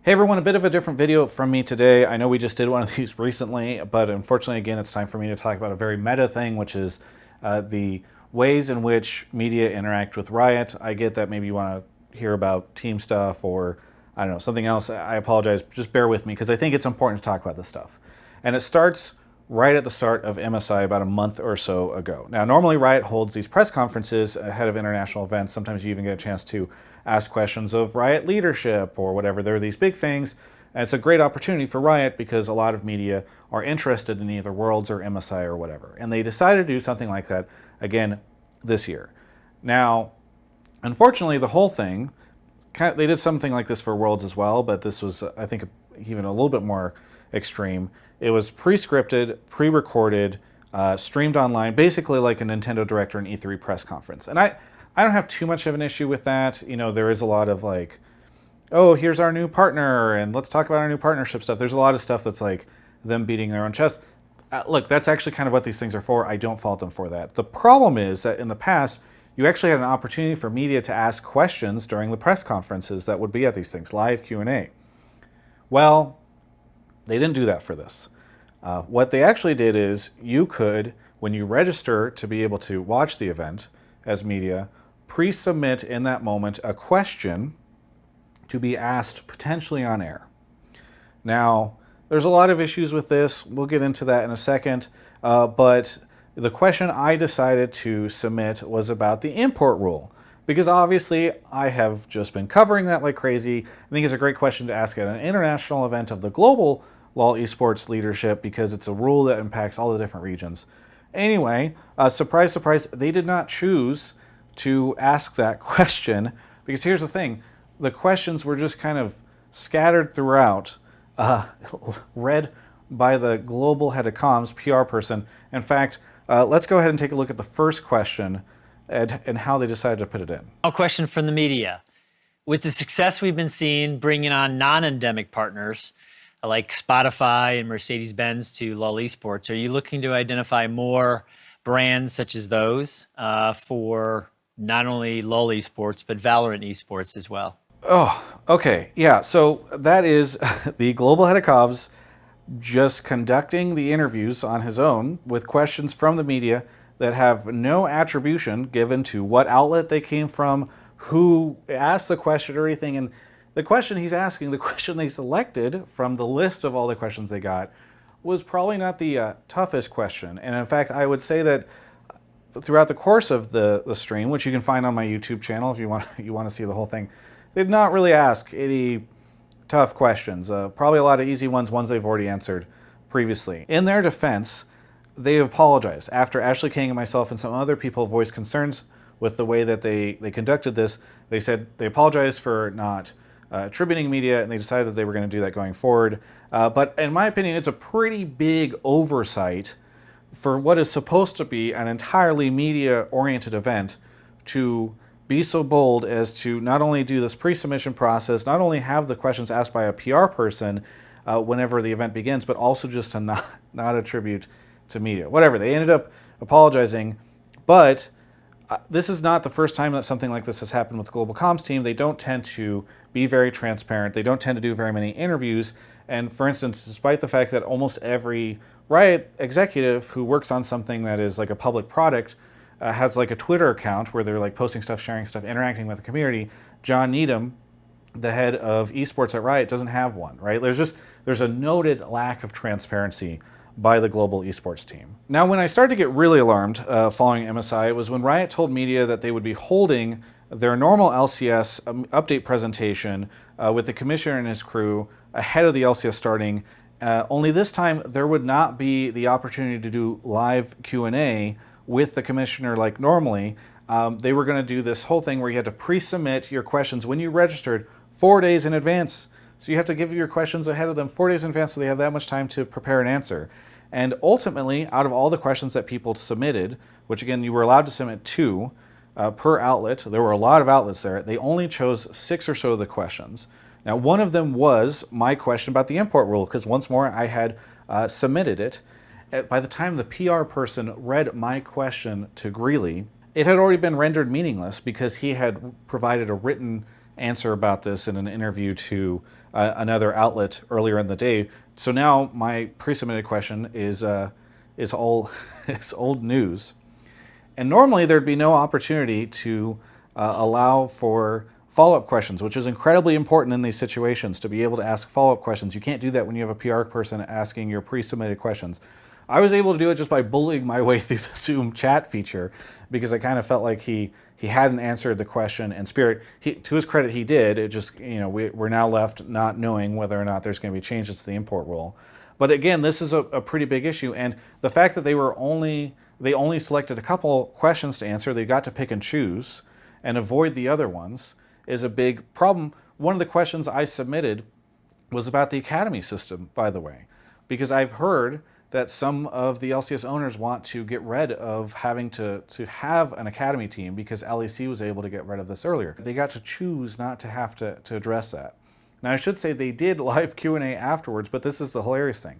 Hey everyone, a bit of a different video from me today. I know we just did one of these recently, but unfortunately, again, it's time for me to talk about a very meta thing, which is the ways in which media interact with Riot. I get that maybe you want to hear about team stuff or, I don't know, something else. I apologize. Just bear with me because I think it's important to talk about this stuff. And it starts right at the start of MSI about a month or so ago. Now, normally Riot holds these press conferences ahead of international events. Sometimes you even get a chance to ask questions of Riot leadership or whatever. There are these big things. And it's a great opportunity for Riot because a lot of media are interested in either Worlds or MSI or whatever. And they decided to do something like that again this year. Now, unfortunately, the whole thing, they did something like this for Worlds as well, but this was, I think, even a little bit more extreme. It was pre-scripted, pre-recorded, streamed online, basically like a Nintendo Direct or an E3 press conference. And I don't have too much of an issue with that. You know, there is a lot of like, oh, here's our new partner, and let's talk about our new partnership stuff. There's a lot of stuff that's like them beating their own chest. Look, that's actually kind of what these things are for. I don't fault them for that. The problem is that in the past, you actually had an opportunity for media to ask questions during the press conferences that would be at these things, live Q&A. Well, they didn't do that for this. What they actually did is you could, when you register to be able to watch the event as media, pre-submit in that moment a question to be asked potentially on air. Now, there's a lot of issues with this. We'll get into that in a second. But the question I decided to submit was about the import rule. Because obviously, I have just been covering that like crazy. I think it's a great question to ask at an international event of the global LoL esports leadership because it's a rule that impacts all the different regions. Anyway, surprise, surprise, they did not choose to ask that question because here's the thing. The questions were just kind of scattered throughout, read by the global head of comms, PR person. In fact, let's go ahead and take a look at the first question and how they decided to put it in. A question from the media. With the success we've been seeing bringing on non-endemic partners like Spotify and Mercedes-Benz to LoL Esports, are you looking to identify more brands such as those for not only LoL Esports, but Valorant Esports as well? Oh, okay. Yeah, so that is the global head of comms just conducting the interviews on his own with questions from the media that have no attribution given to what outlet they came from, who asked the question or anything. And the question he's asking, the question they selected from the list of all the questions they got, was probably not the toughest question. And in fact, I would say that throughout the course of the stream, which you can find on my YouTube channel if you want to see the whole thing, they did not really ask any tough questions. Probably a lot of easy ones they've already answered previously. In their defense, they apologized. After Ashley King and myself and some other people voiced concerns with the way that they conducted this, they said they apologized for not attributing media, and they decided that they were going to do that going forward. But in my opinion, it's a pretty big oversight for what is supposed to be an entirely media-oriented event to be so bold as to not only do this pre-submission process, not only have the questions asked by a PR person whenever the event begins, but also just to not attribute to media. Whatever, they ended up apologizing, but this is not the first time that something like this has happened with the Global Comms team. They don't tend to be very transparent. They don't tend to do very many interviews. And for instance, despite the fact that almost every Riot executive who works on something that is like a public product has like a Twitter account where they're like posting stuff, sharing stuff, interacting with the community, John Needham, the head of esports at Riot, doesn't have one, right? There's a noted lack of transparency by the global esports team. Now, when I started to get really alarmed following MSI, it was when Riot told media that they would be holding their normal LCS update presentation with the commissioner and his crew ahead of the LCS starting. Only this time, there would not be the opportunity to do live Q&A with the commissioner like normally. They were going to do this whole thing where you had to pre-submit your questions when you registered 4 days in advance. So you have to give your questions ahead of them 4 days in advance so they have that much time to prepare an answer. And ultimately, out of all the questions that people submitted, which again, you were allowed to submit 2 per outlet, there were a lot of outlets there, they only chose 6 or so of the questions. Now, one of them was my question about the import rule, because once more, I had submitted it. By the time the PR person read my question to Greeley, it had already been rendered meaningless because he had provided a written answer about this in an interview to another outlet earlier in the day. So now my pre-submitted question is all is old news. And normally there'd be no opportunity to allow for follow-up questions, which is incredibly important in these situations, to be able to ask follow-up questions. You can't do that when you have a PR person asking your pre-submitted questions. I was able to do it just by bullying my way through the Zoom chat feature, because I kind of felt like he hadn't answered the question in spirit. To his credit, he did. It just, we're now left not knowing whether or not there's going to be changes to the import rule. But again, this is a pretty big issue, and the fact that they only selected a couple questions to answer, they got to pick and choose and avoid the other ones, is a big problem. One of the questions I submitted was about the academy system, by the way, because I've heard that some of the LCS owners want to get rid of having to have an academy team, because LEC was able to get rid of this earlier. They got to choose not to have to address that. Now, I should say they did live Q&A afterwards, but this is the hilarious thing.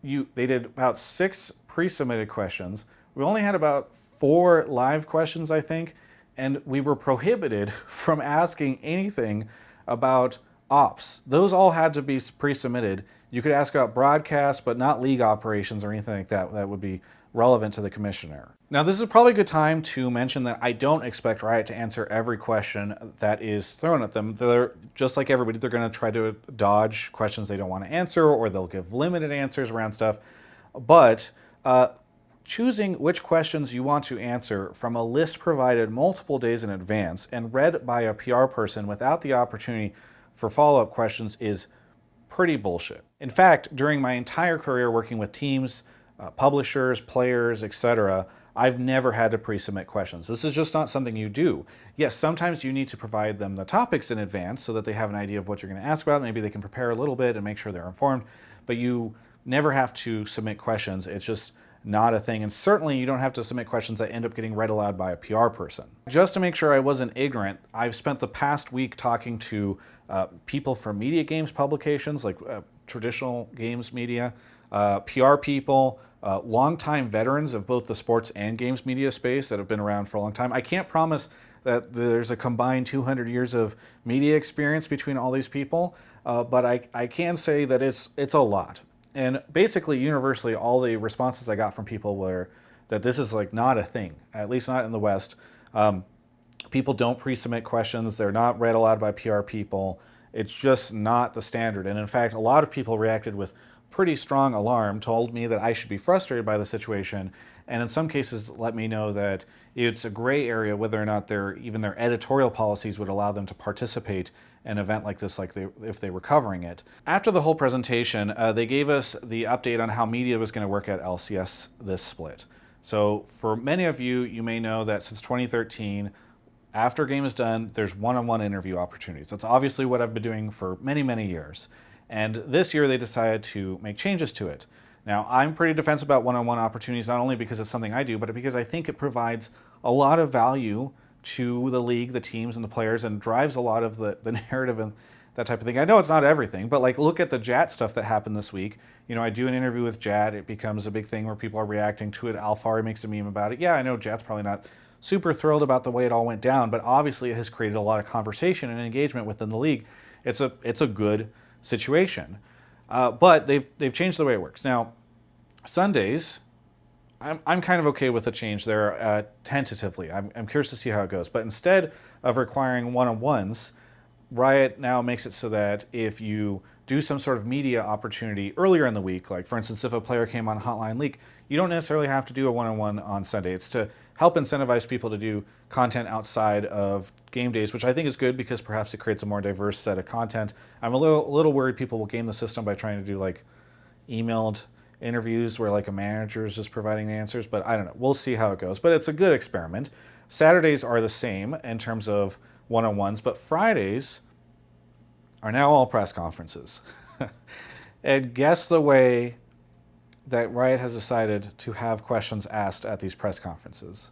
They did about 6 pre-submitted questions. We only had about 4 live questions, I think, and we were prohibited from asking anything about ops. Those all had to be pre-submitted. You could ask about broadcast, but not league operations or anything like that that would be relevant to the commissioner. Now, this is probably a good time to mention that I don't expect Riot to answer every question that is thrown at them. They're just like everybody, they're going to try to dodge questions they don't want to answer, or they'll give limited answers around stuff. But choosing which questions you want to answer from a list provided multiple days in advance and read by a PR person without the opportunity for follow-up questions is pretty bullshit. In fact, during my entire career working with teams, publishers, players, etc., I've never had to pre-submit questions. This is just not something you do. Yes, sometimes you need to provide them the topics in advance so that they have an idea of what you're going to ask about. Maybe they can prepare a little bit and make sure they're informed, but you never have to submit questions. It's just not a thing. And certainly you don't have to submit questions that end up getting read aloud by a PR person. Just to make sure I wasn't ignorant, I've spent the past week talking to people from media games publications, like traditional games media, PR people, longtime veterans of both the sports and games media space that have been around for a long time. I can't promise that there's a combined 200 years of media experience between all these people, but I can say that it's a lot. And basically, universally, all the responses I got from people were that this is like not a thing, at least not in the West. People don't pre-submit questions. They're not read aloud by PR people. It's just not the standard. And in fact, a lot of people reacted with pretty strong alarm, told me that I should be frustrated by the situation, and in some cases let me know that it's a gray area whether or not even their editorial policies would allow them to participate in an event like this, if they were covering it. After the whole presentation, they gave us the update on how media was going to work at LCS this split. So for many of you, you may know that since 2013, after a game is done, there's one-on-one interview opportunities. That's obviously what I've been doing for many, many years. And this year they decided to make changes to it. Now, I'm pretty defensive about one-on-one opportunities, not only because it's something I do, but because I think it provides a lot of value to the league, the teams, and the players, and drives a lot of the narrative and that type of thing. I know it's not everything, but like look at the Jat stuff that happened this week. I do an interview with Jat. It becomes a big thing where people are reacting to it. Alfari makes a meme about it. Yeah, I know Jat's probably not super thrilled about the way it all went down, but obviously it has created a lot of conversation and engagement within the league. It's a good situation, but they've changed the way it works. Now, Sundays, I'm kind of okay with the change there tentatively. I'm curious to see how it goes. But instead of requiring one-on-ones, Riot now makes it so that if you do some sort of media opportunity earlier in the week, like for instance, if a player came on Hotline League, you don't necessarily have to do a one-on-one on Sunday. It's to help incentivize people to do content outside of game days, which I think is good because perhaps it creates a more diverse set of content. I'm a little worried people will game the system by trying to do like emailed interviews where like a manager is just providing the answers, but I don't know. We'll see how it goes. But it's a good experiment. Saturdays are the same in terms of one-on-ones, but Fridays are now all press conferences. And guess the way that Riot has decided to have questions asked at these press conferences.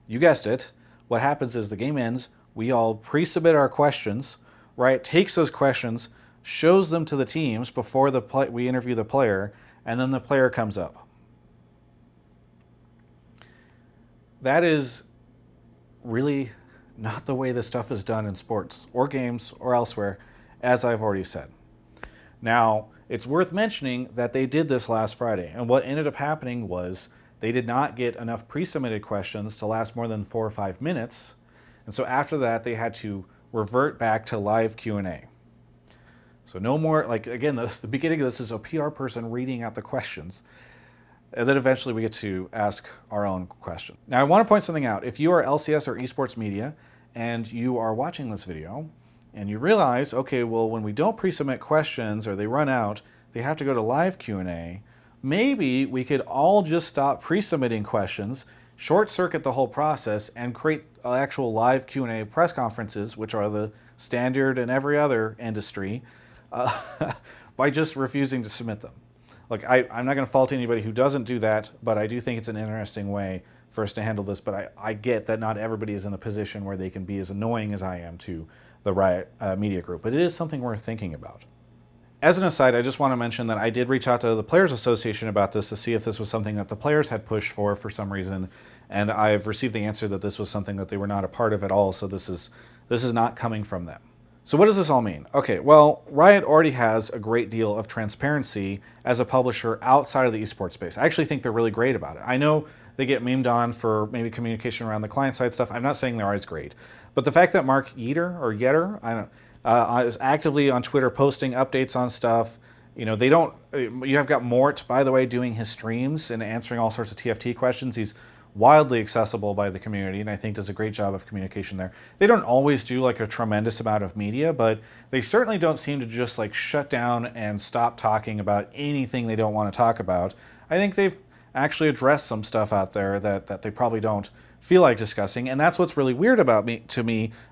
You guessed it. What happens is the game ends, we all pre-submit our questions, Riot takes those questions, shows them to the teams before we interview the player, and then the player comes up. That is really not the way this stuff is done in sports or games or elsewhere, as I've already said. Now, it's worth mentioning that they did this last Friday, and what ended up happening was they did not get enough pre-submitted questions to last more than 4 or 5 minutes, and so after that they had to revert back to live Q&A. So no more, like, again, the beginning of this is a PR person reading out the questions, and then eventually we get to ask our own question. Now, I want to point something out. If you are LCS or esports media and you are watching this video and you realize, okay, well, when we don't pre-submit questions or they run out, they have to go to live Q&A, maybe we could all just stop pre-submitting questions, short circuit the whole process, and create actual live Q&A press conferences, which are the standard in every other industry, by just refusing to submit them. Look, I'm not going to fault anybody who doesn't do that, but I do think it's an interesting way for us to handle this. But I get that not everybody is in a position where they can be as annoying as I am to the Riot media group. But it is something worth thinking about. As an aside, I just want to mention that I did reach out to the Players Association about this to see if this was something that the players had pushed for some reason. And I've received the answer that this was something that they were not a part of at all. So this is not coming from them. So what does this all mean? Okay, well, Riot already has a great deal of transparency as a publisher outside of the esports space. I actually think they're really great about it. I know they get memed on for maybe communication around the client-side stuff. I'm not saying they're always great. But the fact that Mark Yetter, I don't is actively on Twitter posting updates on stuff, they don't, you have got Mort, by the way, doing his streams and answering all sorts of TFT questions. He's wildly accessible by the community, and I think does a great job of communication there. They don't always do like a tremendous amount of media, but they certainly don't seem to just like shut down and stop talking about anything they don't want to talk about. I think they've actually addressed some stuff out there that they probably don't feel like discussing, and that's what's really weird about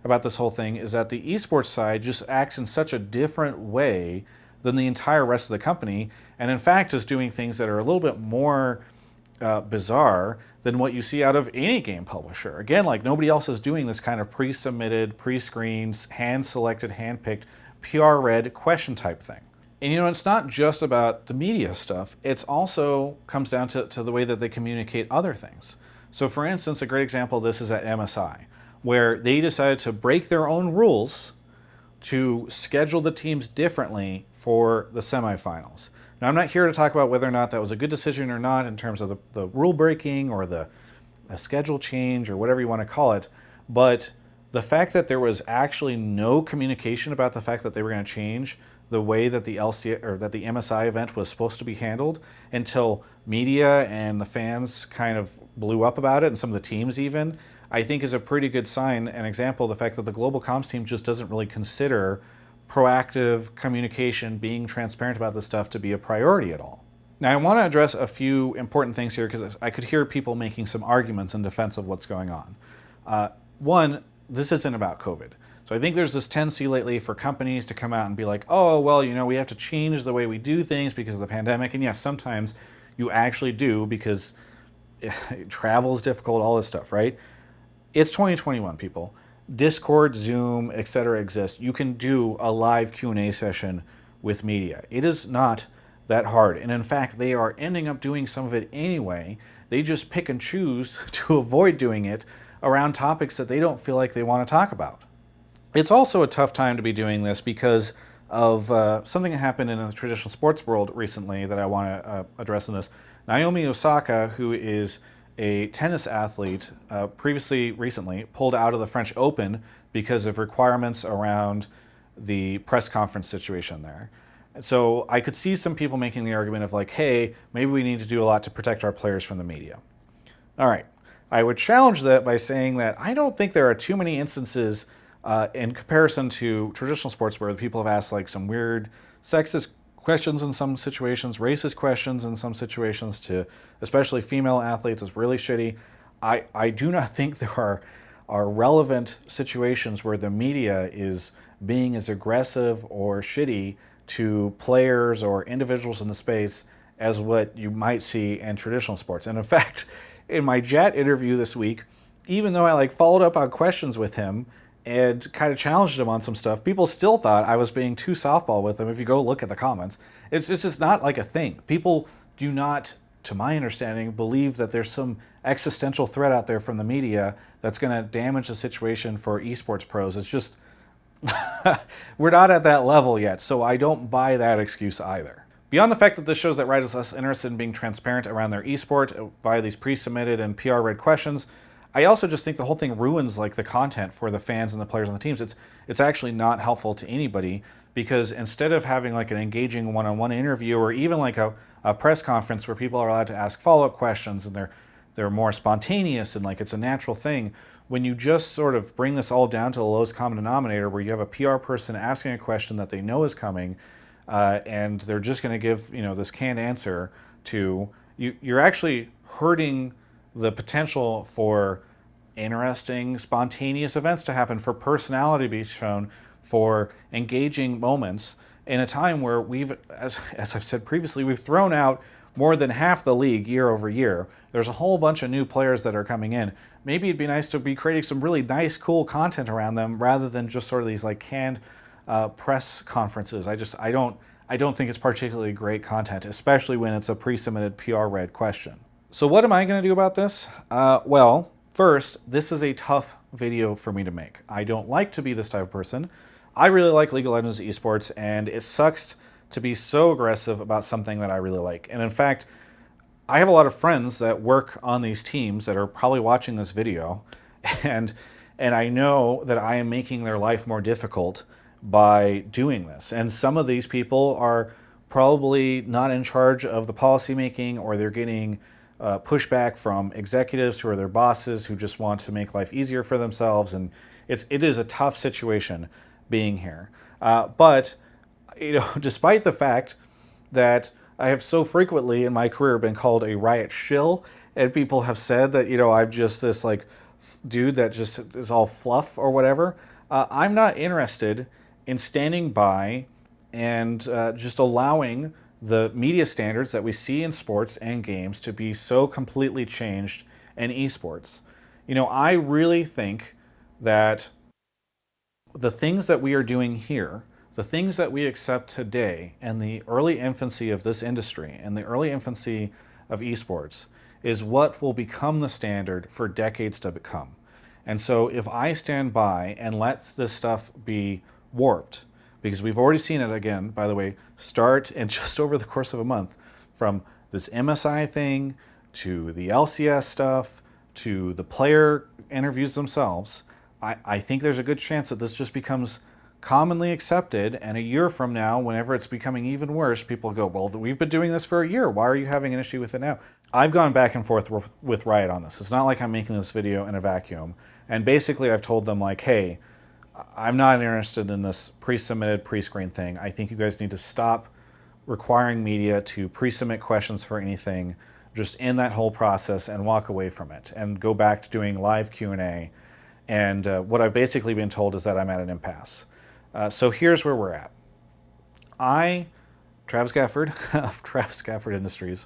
about this whole thing is that the esports side just acts in such a different way than the entire rest of the company, and in fact is doing things that are a little bit more bizarre than what you see out of any game publisher. Again, like nobody else is doing this kind of pre-submitted, pre-screened, hand-selected, hand-picked, PR-read question type thing. And it's not just about the media stuff. It's also comes down to the way that they communicate other things. So for instance, a great example of this is at MSI, where they decided to break their own rules to schedule the teams differently for the semifinals. Now, I'm not here to talk about whether or not that was a good decision or not in terms of the rule breaking or the schedule change or whatever you want to call it, but the fact that there was actually no communication about the fact that they were going to change the way that the MSI event was supposed to be handled until media and the fans kind of blew up about it, and some of the teams even, I think is a pretty good sign, an example of the fact that the global comms team just doesn't really consider proactive communication, being transparent about this stuff to be a priority at all. Now, I want to address a few important things here because I could hear people making some arguments in defense of what's going on. One, this isn't about COVID. So I think there's this tendency lately for companies to come out and be like, oh, well, we have to change the way we do things because of the pandemic. And yes, sometimes you actually do because travel is difficult, all this stuff, right? It's 2021, people. Discord, Zoom, etc. exist. You can do a live Q&A session with media. It is not that hard. And in fact, they are ending up doing some of it anyway. They just pick and choose to avoid doing it around topics that they don't feel like they want to talk about. It's also a tough time to be doing this because of something that happened in the traditional sports world recently that I want to address in this. Naomi Osaka, who is a tennis athlete, recently pulled out of the French Open because of requirements around the press conference situation there. So I could see some people making the argument of like, hey, maybe we need to do a lot to protect our players from the media. All right. I would challenge that by saying that I don't think there are too many instances in comparison to traditional sports where people have asked like some weird sexist questions in some situations, racist questions in some situations to especially female athletes is really shitty. I do not think there are relevant situations where the media is being as aggressive or shitty to players or individuals in the space as what you might see in traditional sports. And in fact, in my Jet interview this week, even though I followed up on questions with him and kind of challenged him on some stuff, people still thought I was being too softball with him. If you go look at the comments, it's just not like a thing. People do not, to my understanding, believe that there's some existential threat out there from the media that's going to damage the situation for esports pros. It's just, we're not at that level yet, so I don't buy that excuse either. Beyond the fact that this shows that Riot is less interested in being transparent around their esport via these pre-submitted and PR-read questions, I also just think the whole thing ruins like the content for the fans and the players on the teams. It's actually not helpful to anybody, because instead of having like an engaging one-on-one interview or even like a press conference where people are allowed to ask follow-up questions and they're more spontaneous and like it's a natural thing, when you just sort of bring this all down to the lowest common denominator where you have a PR person asking a question that they know is coming, and they're just going to give this canned answer to you, you're actually hurting the potential for interesting, spontaneous events to happen, for personality to be shown, for engaging moments in a time where we've, as I've said previously, we've thrown out more than half the league year over year. There's a whole bunch of new players that are coming in. Maybe it'd be nice to be creating some really nice, cool content around them rather than just sort of these like canned press conferences. I don't think it's particularly great content, especially when it's a pre-submitted PR-read question. So what am I going to do about this? Well, first, this is a tough video for me to make. I don't like to be this type of person. I really like League of Legends esports, and it sucks to be so aggressive about something that I really like. And in fact, I have a lot of friends that work on these teams that are probably watching this video, and I know that I am making their life more difficult by doing this. And some of these people are probably not in charge of the policy making, or they're getting pushback from executives who are their bosses who just want to make life easier for themselves. And it is a tough situation being here. But despite the fact that I have so frequently in my career been called a Riot shill, and people have said that I'm just this like dude that just is all fluff or whatever, I'm not interested in standing by and just allowing the media standards that we see in sports and games to be so completely changed in esports. I really think that the things that we are doing here, the things that we accept today in the early infancy of this industry and the early infancy of esports, is what will become the standard for decades to come. And so if I stand by and let this stuff be warped, because we've already seen it again, by the way, start and just over the course of a month, from this MSI thing to the LCS stuff to the player interviews themselves, I think there's a good chance that this just becomes commonly accepted, and a year from now, whenever it's becoming even worse, people go, well, we've been doing this for a year. Why are you having an issue with it now? I've gone back and forth with Riot on this. It's not like I'm making this video in a vacuum. And basically I've told them like, hey, I'm not interested in this pre-submitted, pre-screened thing. I think you guys need to stop requiring media to pre-submit questions for anything, just end that whole process and walk away from it and go back to doing live Q&A. And what I've basically been told is that I'm at an impasse. So here's where we're at. I, Travis Gafford of Travis Gafford Industries,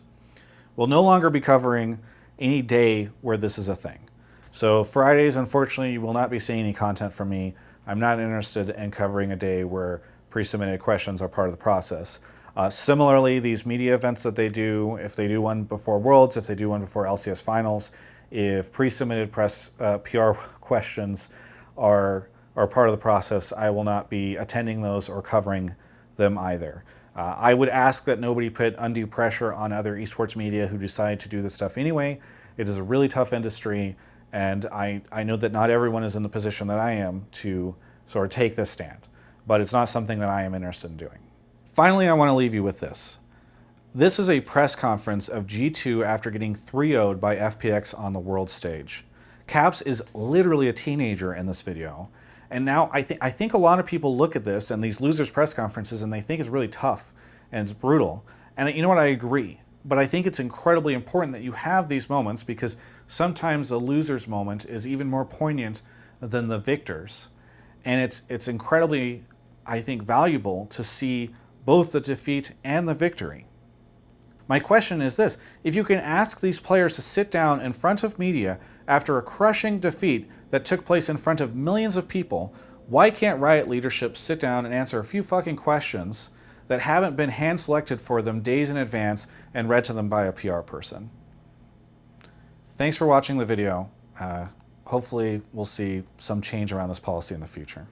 will no longer be covering any day where this is a thing. So Fridays, unfortunately, you will not be seeing any content from me. I'm not interested in covering a day where pre-submitted questions are part of the process. Similarly, these media events that they do, if they do one before Worlds, if they do one before LCS Finals, if pre-submitted press PR questions are part of the process, I will not be attending those or covering them either. I would ask that nobody put undue pressure on other esports media who decide to do this stuff anyway. It is a really tough industry, and I know that not everyone is in the position that I am to sort of take this stand, but it's not something that I am interested in doing. Finally, I want to leave you with this. This is a press conference of G2 after getting 3-0'd by FPX on the world stage. Caps is literally a teenager in this video. And now I think a lot of people look at this and these losers press conferences and they think it's really tough and it's brutal. And you know what, I agree. But I think it's incredibly important that you have these moments, because sometimes the loser's moment is even more poignant than the victor's. And it's incredibly, I think, valuable to see both the defeat and the victory. My question is this: if you can ask these players to sit down in front of media after a crushing defeat that took place in front of millions of people, why can't Riot leadership sit down and answer a few fucking questions that haven't been hand-selected for them days in advance and read to them by a PR person? Thanks for watching the video. Hopefully we'll see some change around this policy in the future.